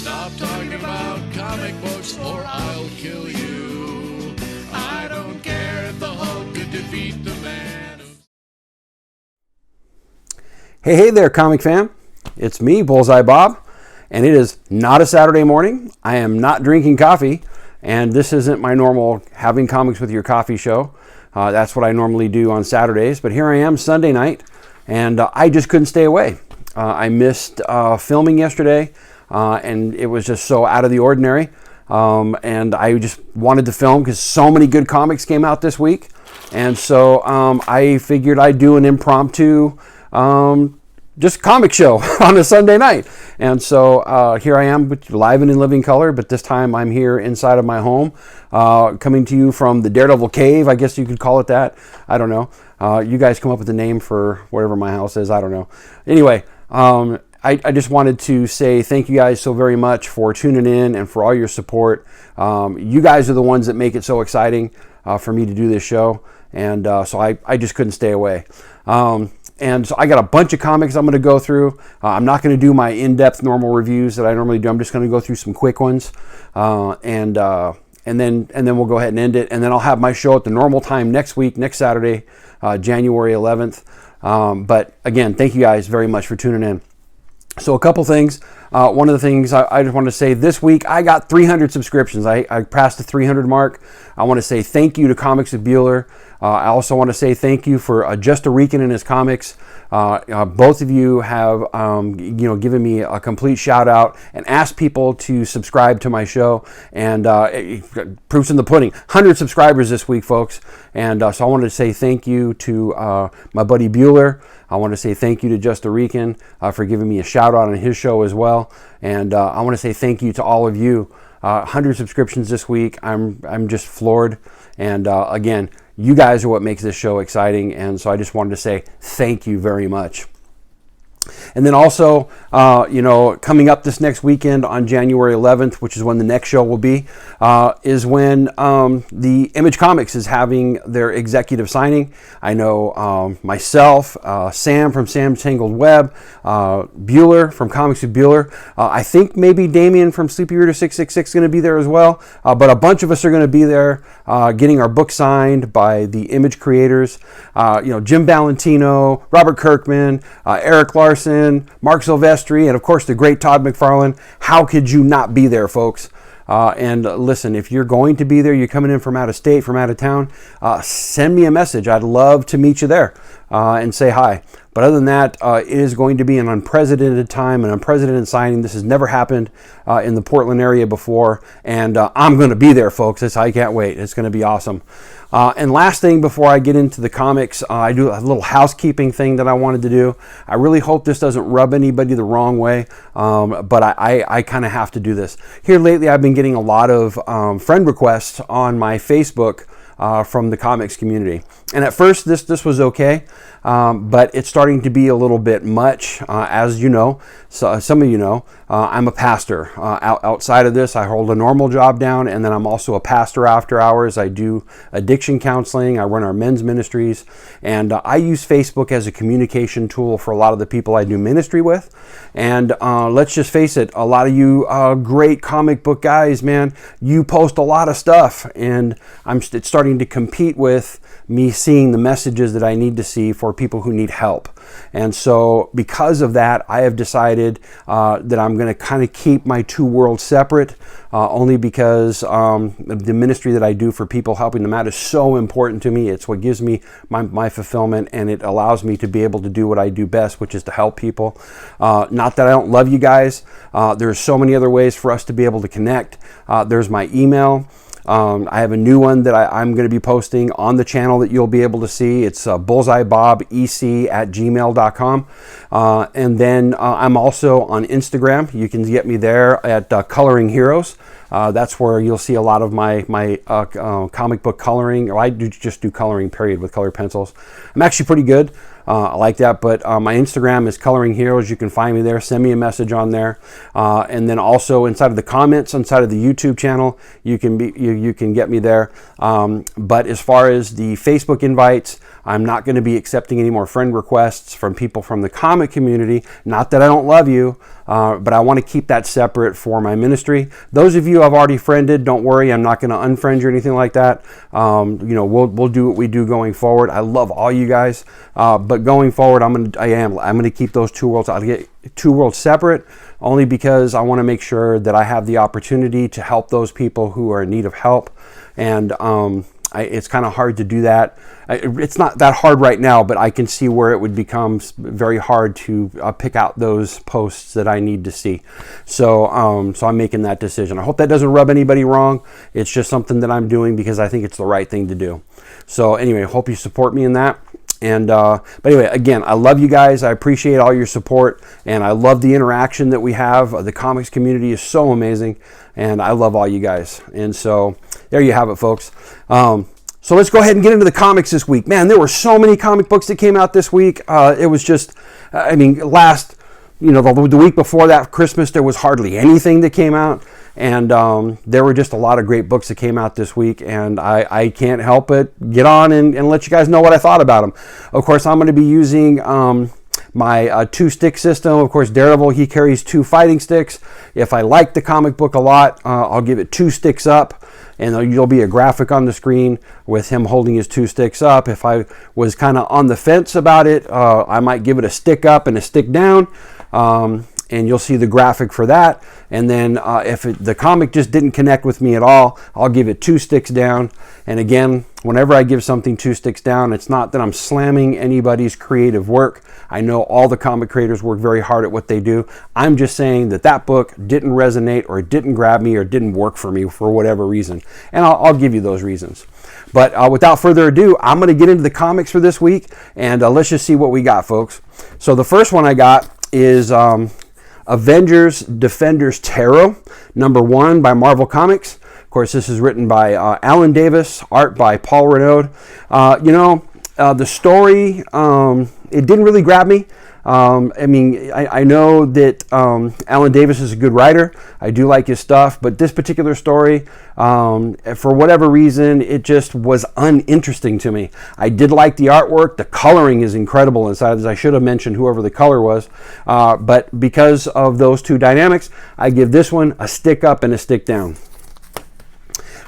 Stop talking about comic books or I'll kill you. I don't care if the Hulk could defeat the man. Hey there, comic fam. It's me, Bullseye Bob, and it is not a Saturday morning. I am not drinking coffee, and this isn't my normal having comics with your coffee show. That's what I normally do on Saturdays, but here I am Sunday night, and I just couldn't stay away. I missed filming yesterday, and it was just so out of the ordinary, and I just wanted to film because so many good comics came out this week, and so I figured I'd do an impromptu just comic show on a Sunday night. And so here I am live and in living color, but this time I'm here inside of my home, coming to you from the Daredevil Cave, I guess you could call it that. I don't know. You guys come up with a name for whatever my house is. I don't know. Anyway, I just wanted to say thank you guys so very much for tuning in and for all your support. You guys are the ones that make it so exciting for me to do this show. And so I just couldn't stay away. And so I got a bunch of comics I'm going to go through. I'm not going to do my in-depth normal reviews that I normally do. I'm just going to go through some quick ones, and then we'll go ahead and end it. And then I'll have my show at the normal time next week, next Saturday, January 11th. But again, thank you guys very much for tuning in. So a couple things. One of the things I just want to say this week, I got 300 subscriptions. I passed the 300 mark. I want to say thank you to Comics with Bueller. I also want to say thank you for Just a Rican and his comics. Both of you have given me a complete shout out and asked people to subscribe to my show. And proof's in the pudding. 100 subscribers this week, folks. And so I wanted to say thank you to my buddy Bueller. I want to say thank you to Just a Rican for giving me a shout out on his show as well. And I want to say thank you to all of you. 100 subscriptions this week. I'm just floored. And again, you guys are what makes this show exciting. And so I just wanted to say thank you very much. And then also, coming up this next weekend on January 11th, which is when the next show will be, is when the Image Comics is having their executive signing. I know myself, Sam from Sam's Tangled Web, Bueller from Comics with Bueller. I think maybe Damien from Sleepy Reader 666 is going to be there as well. But a bunch of us are going to be there getting our book signed by the Image creators. Jim Valentino, Robert Kirkman, Eric Larson, Mark Silvestri, and of course the great Todd McFarlane. How could you not be there, folks? And listen, if you're going to be there, you're coming in from out of state, from out of town, send me a message. I'd love to meet you there and say hi. But other than that, it is going to be an unprecedented time, an unprecedented signing. This has never happened in the Portland area before, and I'm going to be there, folks. I can't wait. It's going to be awesome. And last thing before I get into the comics, I do a little housekeeping thing that I wanted to do. I really hope this doesn't rub anybody the wrong way, but I kind of have to do this. Here lately, I've been getting a lot of friend requests on my Facebook from the comics community. And at first, this was okay, but it's starting to be a little bit much. As you know, so some of you know, I'm a pastor. Outside of this, I hold a normal job down, and then I'm also a pastor after hours. I do addiction counseling. I run our men's ministries, and I use Facebook as a communication tool for a lot of the people I do ministry with. And let's just face it, a lot of you great comic book guys, man, you post a lot of stuff, and it's starting to compete with me seeing the messages that I need to see for people who need help. And so because of that, I have decided that I'm going to kind of keep my two worlds separate, only because the ministry that I do for people, helping them out, is so important to me. It's what gives me my fulfillment, and it allows me to be able to do what I do best, which is to help people. Not that I don't love you guys. There's so many other ways for us to be able to connect. There's my email. I have a new one that I'm going to be posting on the channel that you'll be able to see. It's bullseyebobec@gmail.com. And then I'm also on Instagram. You can get me there at Coloring Heroes. That's where you'll see a lot of my comic book coloring. Or I just do coloring, period, with colored pencils. I'm actually pretty good. I like that, but my Instagram is Coloring Heroes. You can find me there. Send me a message on there, and then also inside of the comments, inside of the YouTube channel, you can get me there. But as far as the Facebook invites, I'm not going to be accepting any more friend requests from people from the comic community. Not that I don't love you, but I want to keep that separate for my ministry. Those of you I've already friended, don't worry, I'm not going to unfriend you or anything like that. We'll do what we do going forward. I love all you guys, but going forward, I'm going to keep those two worlds. I'll get two worlds separate, only because I want to make sure that I have the opportunity to help those people who are in need of help. And it's kind of hard to do that. It's not that hard right now, but I can see where it would become very hard to pick out those posts that I need to see. So I'm making that decision. I hope that doesn't rub anybody wrong. It's just something that I'm doing because I think it's the right thing to do. So anyway, hope you support me in that. And but anyway, again, I love you guys. I appreciate all your support, and I love the interaction that we have. The comics community is so amazing, and I love all you guys. And so there you have it, folks. So let's go ahead and get into the comics this week. Man, there were so many comic books that came out this week. It was just, the week before that, Christmas, there was hardly anything that came out. And there were just a lot of great books that came out this week, and I can't help but get on and let you guys know what I thought about them. Of course, I'm going to be using my two-stick system. Of course, Daredevil, he carries 2 fighting sticks. If I like the comic book a lot, I'll give it 2 sticks up, and there'll be a graphic on the screen with him holding his 2 sticks up. If I was kind of on the fence about it, I might give it a stick up and a stick down. And you'll see the graphic for that. And then if the comic just didn't connect with me at all, I'll give it 2 sticks down. And again, whenever I give something 2 sticks down, it's not that I'm slamming anybody's creative work. I know all the comic creators work very hard at what they do. I'm just saying that book didn't resonate, or didn't grab me, or didn't work for me for whatever reason. And I'll give you those reasons. But without further ado, I'm going to get into the comics for this week, and let's just see what we got, folks. So the first one I got is Avengers Defenders Tarot, #1 by Marvel Comics. Of course, this is written by Alan Davis, art by Paul Renaud. The story, it didn't really grab me. I know that Alan Davis is a good writer. I do like his stuff, but this particular story, for whatever reason, it just was uninteresting to me. I did like the artwork. The coloring is incredible inside. As I should have mentioned whoever the color was. But because of those two dynamics, I give this one a stick up and a stick down.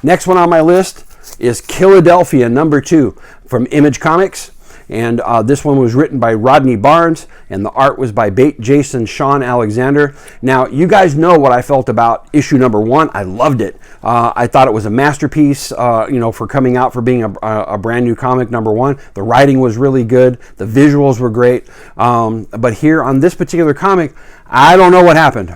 Next one on my list is Philadelphia #2 from Image Comics. And this one was written by Rodney Barnes, and the art was by Jason Sean Alexander. Now, you guys know what I felt about issue #1. I loved it. I thought it was a masterpiece, for coming out, for being a brand new comic, #1. The writing was really good. The visuals were great. But here on this particular comic, I don't know what happened.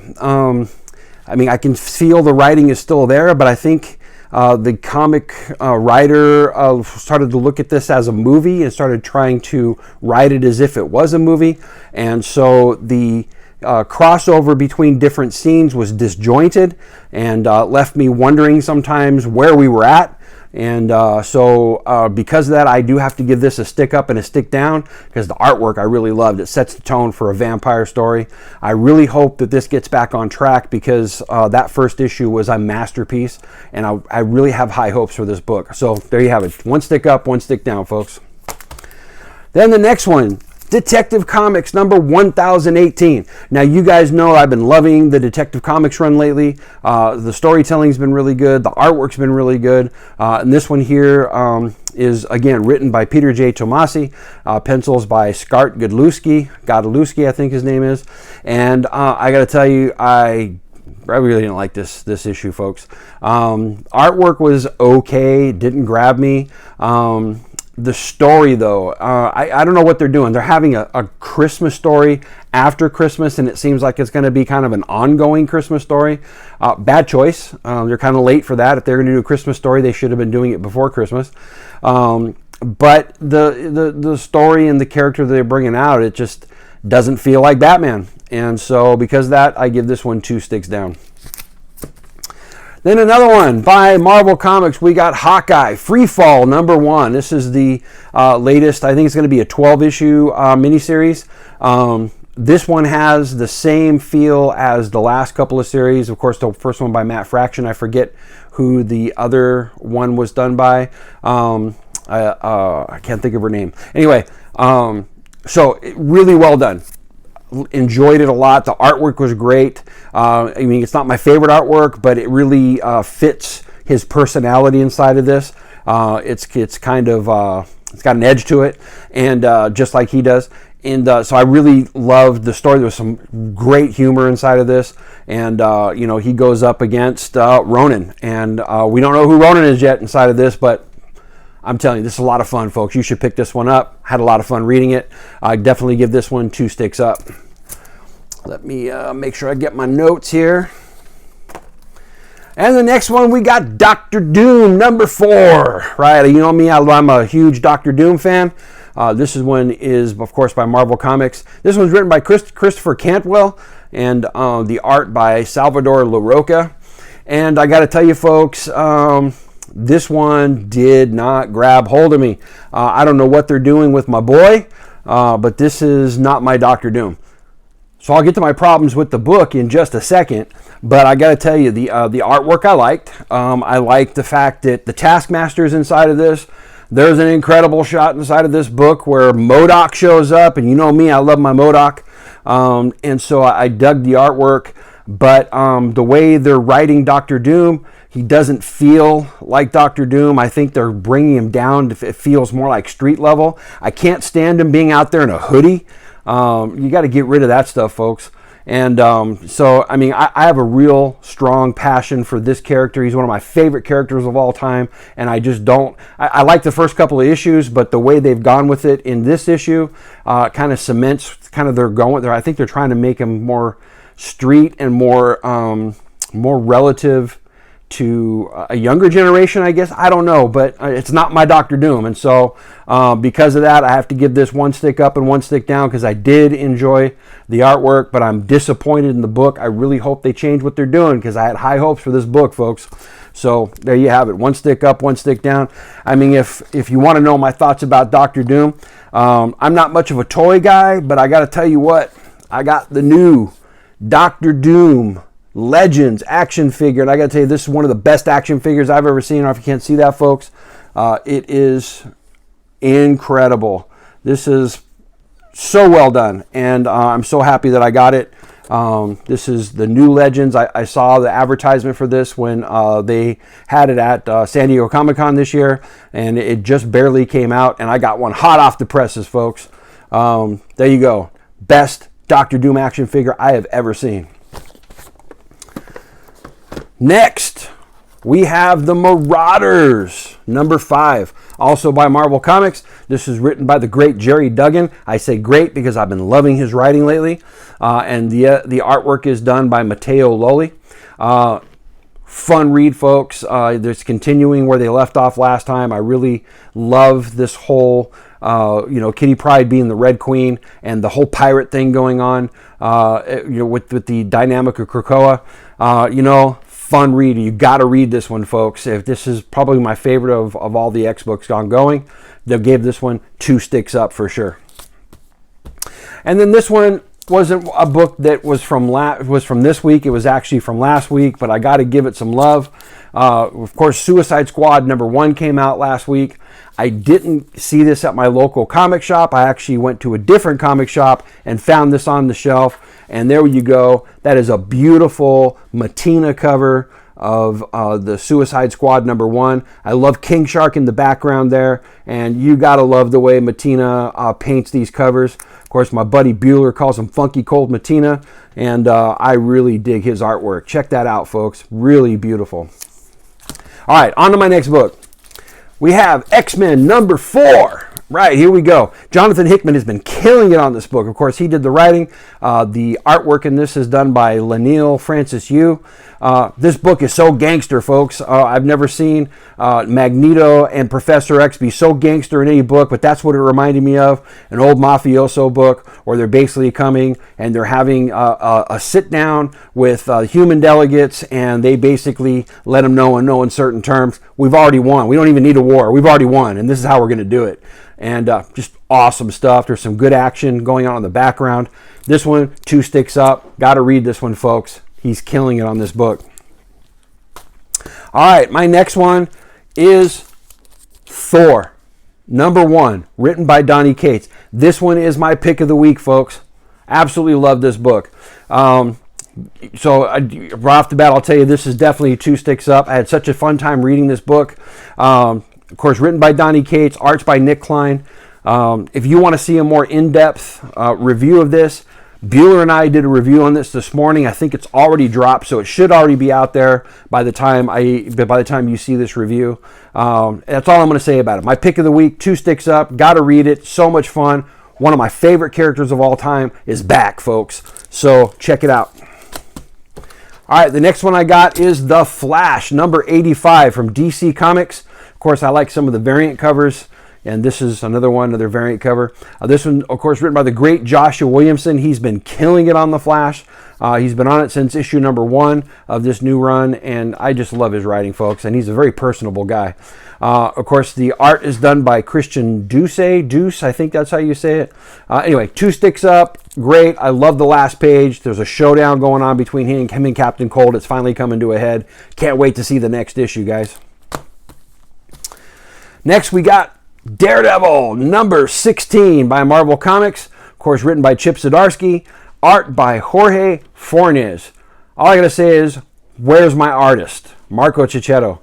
I can feel the writing is still there, but I think the comic writer started to look at this as a movie and started trying to write it as if it was a movie. And so the crossover between different scenes was disjointed and left me wondering sometimes where we were at. And so because of that, I do have to give this a stick up and a stick down, because the artwork I really loved. It sets the tone for a vampire story. I really hope that this gets back on track, because that first issue was a masterpiece, and I really have high hopes for this book. So there you have it. 1 stick up, 1 stick down, folks. Then the next one, Detective Comics #1018. Now, you guys know I've been loving the Detective Comics run lately. The storytelling's been really good. The artwork's been really good. And this one here is, again, written by Peter J. Tomasi. Pencils by Scart Godlewski, I think his name is. And I got to tell you, I really didn't like this issue, folks. Artwork was okay. Didn't grab me. The story, though, I don't know what they're doing. They're having a Christmas story after Christmas, and it seems like it's going to be kind of an ongoing Christmas story. Bad choice. They're kind of late for that. If they're going to do a Christmas story, they should have been doing it before Christmas. But the story and the character they're bringing out, it just doesn't feel like Batman. And so because of that, I give this one 2 sticks down. Then another one by Marvel Comics, we got Hawkeye, Freefall #1. This is the latest, I think it's going to be a 12-issue miniseries. This one has the same feel as the last couple of series. Of course, the first one by Matt Fraction. I forget who the other one was done by. I can't think of her name. Anyway, so really well done. enjoyed it a lot. The artwork was great. I mean, it's not my favorite artwork, but it really fits his personality inside of this. It's kind of it's got an edge to it, and just like he does. And so I really loved the story. There was some great humor inside of this. And, you know, he goes up against Ronan. And we don't know who Ronan is yet inside of this, but I'm telling you, this is a lot of fun, folks. You should pick this one up. Had a lot of fun reading it. I definitely give this one 2 sticks up. Let me make sure I get my notes here. And the next one, we got Doctor Doom, number 4. Right, you know me, I'm a huge Doctor Doom fan. This one is, of course, by Marvel Comics. This one's written by Christopher Cantwell, and the art by Salvador Larroca. And I got to tell you, folks, this one did not grab hold of me. I don't know what they're doing with my boy, but this is not my Doctor Doom. So I'll get to my problems with the book in just a second, but I got to tell you, the artwork I liked. I liked the fact that the Taskmaster is inside of this. There's an incredible shot inside of this book where MODOK shows up, and you know me, I love my MODOK. And so I dug the artwork, but the way they're writing Doctor Doom, he doesn't feel like Doctor Doom. I think they're bringing him down. It feels more like street level. I can't stand him being out there in a hoodie. You got to get rid of that stuff, folks. And so, I mean, I have a real strong passion for this character. He's one of my favorite characters of all time. And I just don't, I like the first couple of issues, but the way they've gone with it in this issue kind of cements kind of they're going there. I think they're trying to make him more street and more relative to a younger generation, I guess. I don't know, but it's not my Doctor Doom. And so because of that, I have to give this 1 stick up and 1 stick down, because I did enjoy the artwork, but I'm disappointed in the book. I really hope they change what they're doing, because I had high hopes for this book, folks. So there you have it. 1 stick up, 1 stick down. I mean, if you want to know my thoughts about Doctor Doom, I'm not much of a toy guy, but I got to tell you what, I got the new Doctor Doom Legends action figure, and I gotta tell you, this is one of the best action figures I've ever seen. I don't know if you can't see that, folks. It is incredible. This is so well done, and I'm so happy that I got it. This is the new Legends. I saw the advertisement for this when they had it at San Diego Comic-Con this year, and it just barely came out, and I got one hot off the presses, folks. There you go. Best Doctor Doom action figure I have ever seen. Next, we have The Marauders, number 5, also by Marvel Comics. This is written by the great Jerry Duggan. I say great because I've been loving his writing lately. And the artwork is done by Matteo Lolli. Fun read, folks. There's continuing where they left off last time. I really love this whole, Kitty Pryde being the Red Queen and the whole pirate thing going on, with the dynamic of Krakoa. Fun read. You got to read this one, folks. If this is probably my favorite of all the X books ongoing, they gave this one 2 sticks up for sure. And then this one wasn't a book that was from this week. It was actually from last week, but I got to give it some love. Of course, Suicide Squad number 1 came out last week. I didn't see this at my local comic shop. I actually went to a different comic shop and found this on the shelf. And there you go. That is a beautiful Matina cover of the Suicide Squad number 1. I love King Shark in the background there. And you got to love the way Matina paints these covers. Of course, my buddy Bueller calls him Funky Cold Matina. And I really dig his artwork. Check that out, folks. Really beautiful. All right, on to my next book. We have X-Men number 4. Right, here we go. Jonathan Hickman has been killing it on this book. Of course, he did the writing. The artwork in this is done by Lanil Francis Yu. This book is so gangster, folks. I've never seen Magneto and Professor X be so gangster in any book, but that's what it reminded me of. An old mafioso book where they're basically coming and they're having a sit-down with human delegates, and they basically let them know in no uncertain terms, we've already won. We don't even need a war. We've already won, and this is how we're going to do it. And just awesome stuff. There's some good action going on in the background. This one, 2 sticks up. Got to read this one, folks. He's killing it on this book. All right, my next one is Thor, number 1, written by Donny Cates. This one is my pick of the week, folks. Absolutely love this book. So right off the bat, I'll tell you, this is definitely 2 sticks up. I had such a fun time reading this book. Of course, written by Donnie Cates, arts by Nick Klein. If you want to see a more in-depth review of this, Bueller and I did a review on this morning. I think it's already dropped, so it should already be out there by the time you see this review. That's all I'm going to say about it. My pick of the week, 2 sticks up. Got to read it. So much fun. One of my favorite characters of all time is back, folks. So check it out. All right, the next one I got is The Flash, number 85 from DC Comics. Of course, I like some of the variant covers, and this is another variant cover. This one, of course, written by the great Joshua Williamson. He's been killing it on The Flash. He's been on it since issue number 1 of this new run, and I just love his writing, folks, and he's a very personable guy. Of course, the art is done by Christian Deuce, I think that's how you say it. Anyway, 2 sticks up, great. I love the last page. There's a showdown going on between him and Captain Cold. It's finally coming to a head. Can't wait to see the next issue, guys. Next, we got Daredevil, number 16 by Marvel Comics. Of course, written by Chip Zdarsky. Art by Jorge Fornes. All I got to say is, where's my artist? Marco Cicchetto.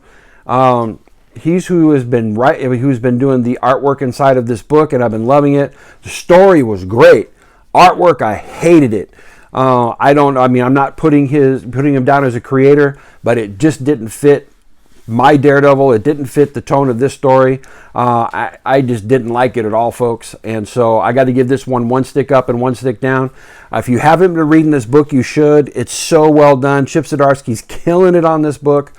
He's who's been doing the artwork inside of this book, and I've been loving it. The story was great. Artwork, I hated it. I'm not putting him down as a creator, but it just didn't fit my Daredevil. It didn't fit the tone of this story. I just didn't like it at all, folks. And so I got to give this one 1 stick up and 1 stick down. If you haven't been reading this book, you should. It's so well done. Chip Zdarsky's killing it on this book.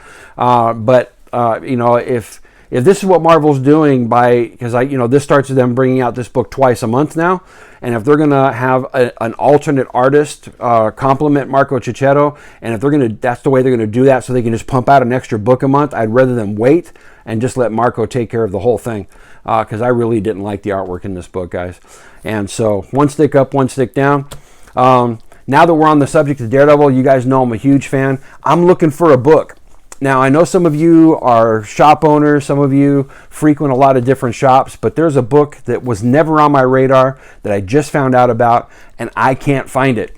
If this is what Marvel's doing because this starts with them bringing out this book twice a month now, and if they're going to have an alternate artist complement Marco Cicchetto, and if that's the way they're going to do that, so they can just pump out an extra book a month, I'd rather them wait and just let Marco take care of the whole thing, because I really didn't like the artwork in this book, guys. And so 1 stick up, 1 stick down. Now that we're on the subject of Daredevil, you guys know I'm a huge fan. I'm looking for a book. Now, I know some of you are shop owners, some of you frequent a lot of different shops, but there's a book that was never on my radar that I just found out about, and I can't find it.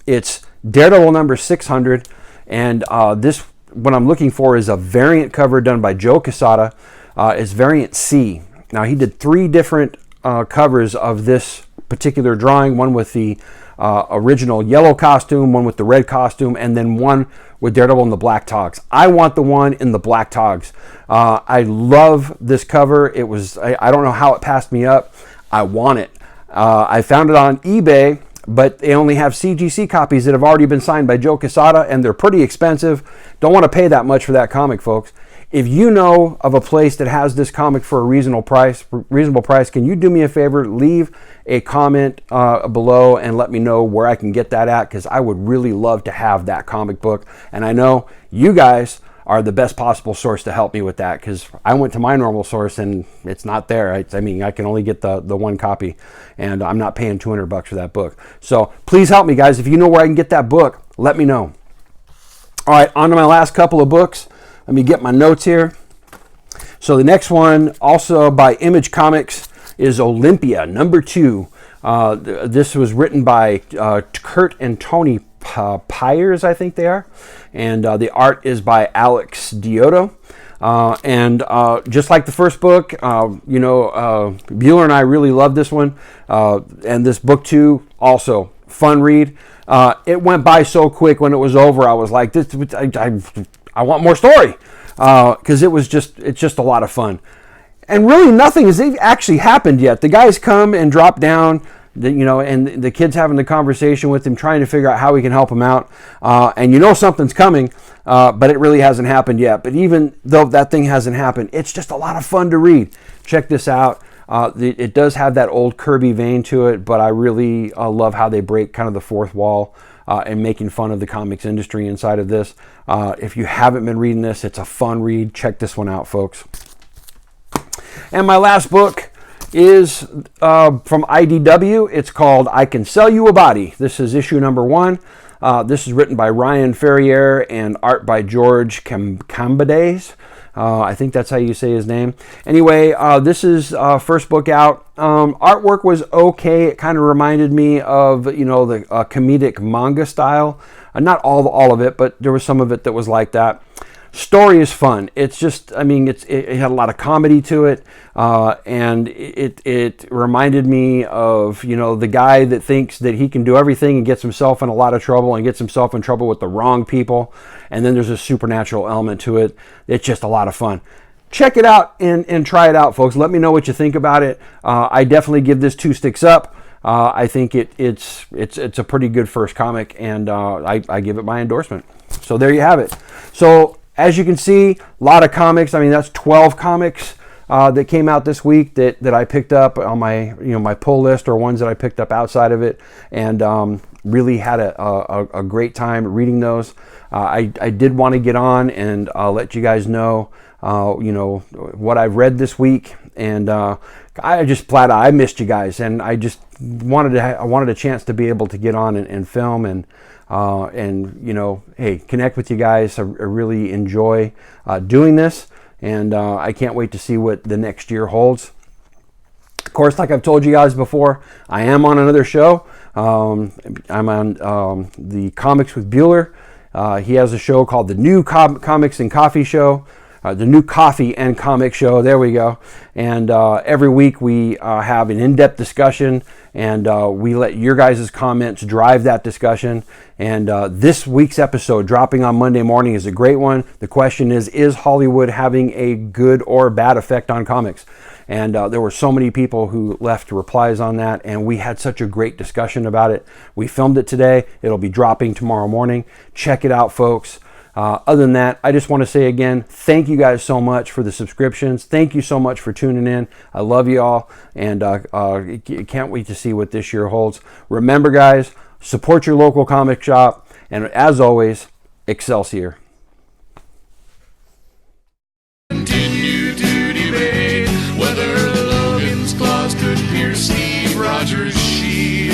It's Daredevil number 600, and what I'm looking for is a variant cover done by Joe Quesada. It's variant C. Now, he did 3 different covers of this particular drawing, one with the original yellow costume, one with the red costume, and then one with Daredevil in the black togs. I want the one in the black togs. I love this cover. I don't know how it passed me up. I want it. I found it on eBay, but they only have CGC copies that have already been signed by Joe Quesada, and they're pretty expensive. Don't want to pay that much for that comic, folks. If you know of a place that has this comic for a reasonable price, can you do me a favor? Leave a comment below and let me know where I can get that at, because I would really love to have that comic book. And I know you guys are the best possible source to help me with that, because I went to my normal source and it's not there. I can only get the 1 copy, and I'm not paying $200 for that book. So please help me, guys. If you know where I can get that book, let me know. All right, on to my last couple of books. Let me get my notes here. So the next one, also by Image Comics, is Olympia, number 2. This was written by Kurt and Tony Pyers, I think they are. And the art is by Alex Diodo. Just like the first book, Bueller and I really loved this one. And this book, too, also fun read. It went by so quick when it was over. I was like, I want more story, because it's just a lot of fun. And really nothing has actually happened yet. The guys come and drop down, and the kid's having the conversation with him, trying to figure out how he can help him out. And something's coming, but it really hasn't happened yet. But even though that thing hasn't happened, it's just a lot of fun to read. Check this out. It does have that old Kirby vein to it, but I really love how they break kind of the fourth wall and making fun of the comics industry inside of this. If you haven't been reading this, it's a fun read. Check this one out, folks. And my last book is from IDW. It's called I Can Sell You a Body. This is issue number 1. This is written by Ryan Ferrier and art by George Cambades. I think that's how you say his name. Anyway, this is first book out. Artwork was okay. It kind of reminded me of, the comedic manga style. Not all of it, but there was some of it that was like that. Story is fun. It's just, it had a lot of comedy to it, and it reminded me of, the guy that thinks that he can do everything and gets himself in a lot of trouble and gets himself in trouble with the wrong people. And then there's a supernatural element to it. It's just a lot of fun. Check it out and try it out, folks. Let me know what you think about it. I definitely give this 2 sticks up. I think it's a pretty good first comic, and I give it my endorsement. So there you have it. So as you can see, a lot of comics. That's 12 comics that came out this week that I picked up on my my pull list, or ones that I picked up outside of it, and really had a great time reading those. I did want to get on and let you guys know what I've read this week, and I just I missed you guys, and I just wanted a chance to be able to get on and film and hey, connect with you guys. I really enjoy doing this, and I can't wait to see what the next year holds. Of course, like I've told you guys before, I am on another show. I'm on the Comics with Bueller. He has a show called the New Comics and Coffee Show. The New Coffee and Comic Show. There we go. And every week we have an in-depth discussion, and we let your guys' comments drive that discussion. And this week's episode, dropping on Monday morning, is a great one. The question is Hollywood having a good or bad effect on comics? And there were so many people who left replies on that, and we had such a great discussion about it. We filmed it today. It'll be dropping tomorrow morning. Check it out, folks. Other than that, I just want to say again, thank you guys so much for the subscriptions. Thank you so much for tuning in. I love you all, and can't wait to see what this year holds. Remember, guys, support your local comic shop, and as always, Excelsior. Continue to debate whether Logan's claws could pierce Steve Rogers' shield.